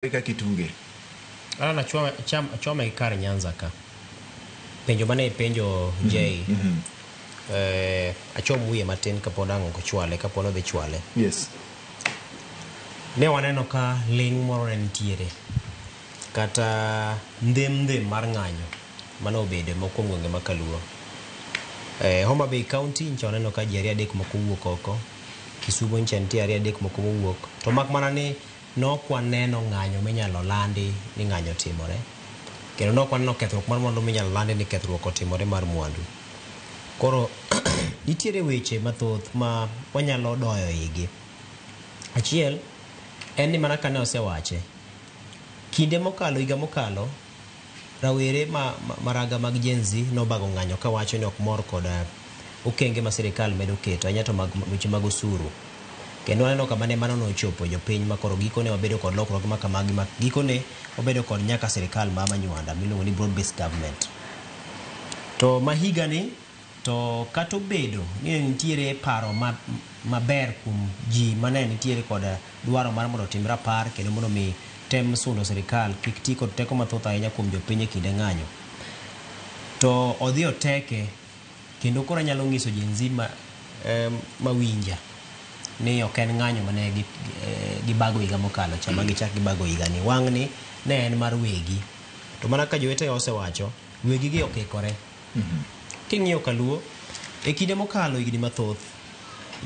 Eka kitunge. Na choma ikar Nyanza ka. Penjo mane penjo J. Achom wiye matin kapod ang' ko chwale kapod odhi chwale. Yes. Ne waneno ka ling moro ne nitiere. Kata ndem mar ng'anyo mano obede moko gwenge ma Kaluo. Homa Bay County ncha waneno ka ji ariyo adek moko wuok oko. Kisumo ncha nitie ariyo adek moko wuok. To mak mana ni nok waneno ng'anyo minyalo landi ni ng'anyo timore. Kendo nok waneno kethruok mar mwandu minyalo landi ni kethruok otimore mar mwandu. Koro nitiere weche mathoth ma wanyalo doyo igi. Achiel en ni mana kane osewache. Kinde mokalo higa mokalo rawere maraga mag Gen Z nobago ng'anyo ka wacho ni ok mor koda okenge ma sirikal medo keto anyato weche mag osuru. Kendo aneno kama ne mano nochopo jopiny makoro gikone wabedo kod lokruok ma kamagi ma gikone wabedo kod nyaka sirikal ma manywanda miluongo ni broad based government. To mahiga ni to kata obedo ni nitiere paro maber kuom ji mane nitiere kod dwaro mar mondo otim rapar kendo mondo mi tem sundo sirikal kik ti kod teko mathoth ahinya kuom jopiny e kinde ng'anyo. To odhi oteke kendo koro nyalo nyiso Gen Z mawinja ni ok en ng'anyo mane gibago higa mokalo chama gichak gibago higa ni wang' ni ne en mar wegi. To mana ka jowete osewacho wegi gi okikore. King'iyo Kaluo e kinde mokalo higni mathoth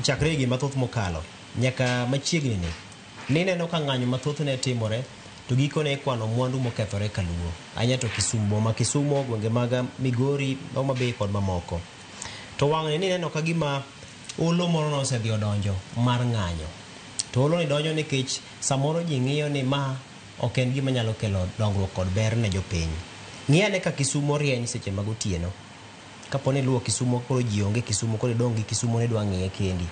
chakre higni mathoth mokalo nyaka machiegni ni neno ka ng'anyo mathoth ne timore to gikone kwano mwandu mokethore Kaluo anyato Kisumo gwenge mag Migori Homa Bay kod mamoko. To wang' ni neno ka gima olo moro no osedhi odonjo mar ng'anyo. To olo ni donjo nikech samoro ji ng'iyo ni ma ok en gima nyalo kelo dongruok kod ber ne jopiny. Ng'iyane ka Kisumo rieny seche mag otieno. Kaponi luwo Kisumo koro ji onge Kisumo koro dongi Kisumo ne dwa ng'iye kendi.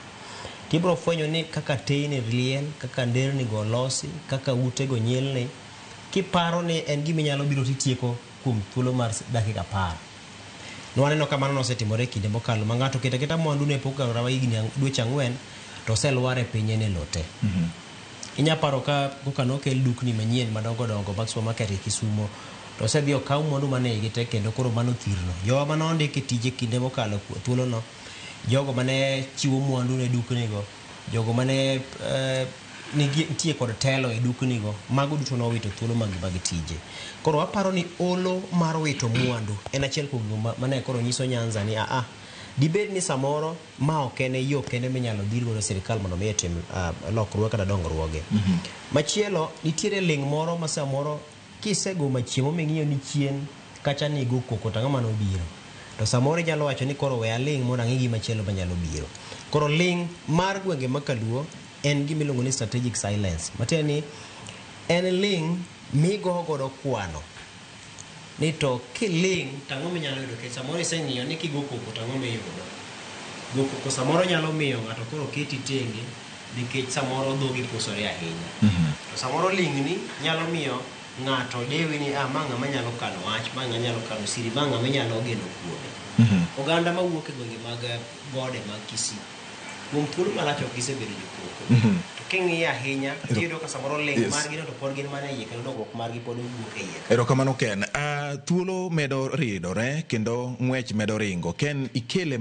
Tibro fwenyo ni kaka teyni riel, kaka nderni go losi, kaka ute go nyilni. Kiparo ni en gima nyalo biro titieko kuom thuolo mar dakika 10. Nwaneno kamano nosetimore kinde mokalo ma ng'ato keta mwandu ne pok rawa higni dweche 4 to oselware pinye ne lote. Inya paro ka kokano kel dukni manyien madongo mag supermarket e Kisumo to osedhi okaw mwandu mane gite kendo koro mano thirno. Jowa manondiki tije kinde mokalo thuolo no jogo mane chiwo mwandu ne dukni go, jogo mane nitie kod telo e dukni go, mago duto nowito thuolo mag tije. Koro aparo ni olo mar wito mwandu en achiel kuom mane koro nyiso Nyanza ni dibed ni samoro ma ok en yo kende minyalo dhirgo ne sirikal mondo mi etim lokruok kata dongruoge. Machielo nitiere ling moro ma samoro kisego machiemo ming'iyo ni chien kacha ni go koko tang'o mano biro. To samoro nyalo wacho ni koro we aling mondo ang'i gima chielo manyalo biro. Koro ling mar gwenge ma Kaluo en gima iluongo ni strategic silence. Matiende ni en ling migo godo kwano. Ni to kiling tang'o minyalo yudo ke samoro iseng'iyo ni kigo koko tang'o miyudo. Go koko samoro nyalo miyo ng'ato koro keti tenge nikech samoro dhogi pusore ahinya. To samoro ling ni nyalo miyo ng'ato dewi ni ma ng'ama nyalo kano wach, ma ng'ama nyalo kano siri, ma ng'ama nyalo geno kuome. Oganda mawuok e gwenge mag gode mag Kisii kuom thuolo malach ok gisebedo jokoko. To king'iyo ahinya iyudo ka samoro ling margi to pod gin mana iye kendo dongruok margi pod wuok e iye. Erokamano Ken. Thuolo medo ridore kendo ng'wech medo ringo. Ken ikele